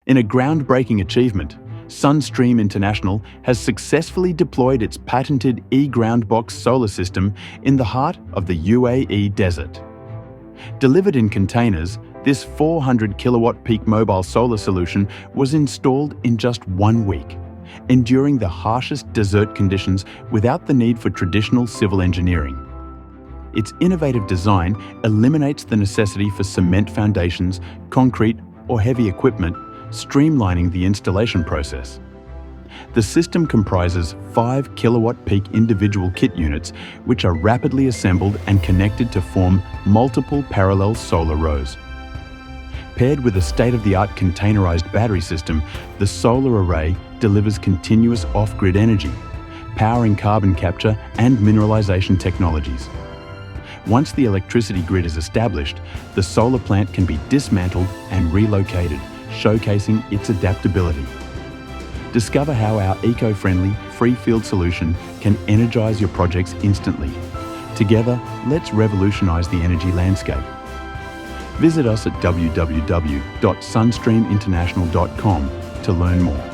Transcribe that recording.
In a groundbreaking achievement, Sunstream International has successfully deployed its patented e-GROUNDBOX solar system in the heart of the UAE desert. Delivered in containers, this 400 kilowatt peak mobile solar solution was installed in just 1 week, enduring the harshest desert conditions without the need for traditional civil engineering. Its innovative design eliminates the necessity for cement foundations, concrete, or heavy equipment, streamlining the installation process. The system comprises 5 kilowatt peak individual kit units, which are rapidly assembled and connected to form multiple parallel solar rows. Paired with a state-of-the-art containerized battery system, the solar array delivers continuous off-grid energy, powering carbon capture and mineralization technologies. Once the electricity grid is established, the solar plant can be dismantled and relocated, showcasing its adaptability. Discover how our eco-friendly, free-field solution can energize your projects instantly. Together, let's revolutionize the energy landscape. Visit us at www.sunstreaminternational.com to learn more.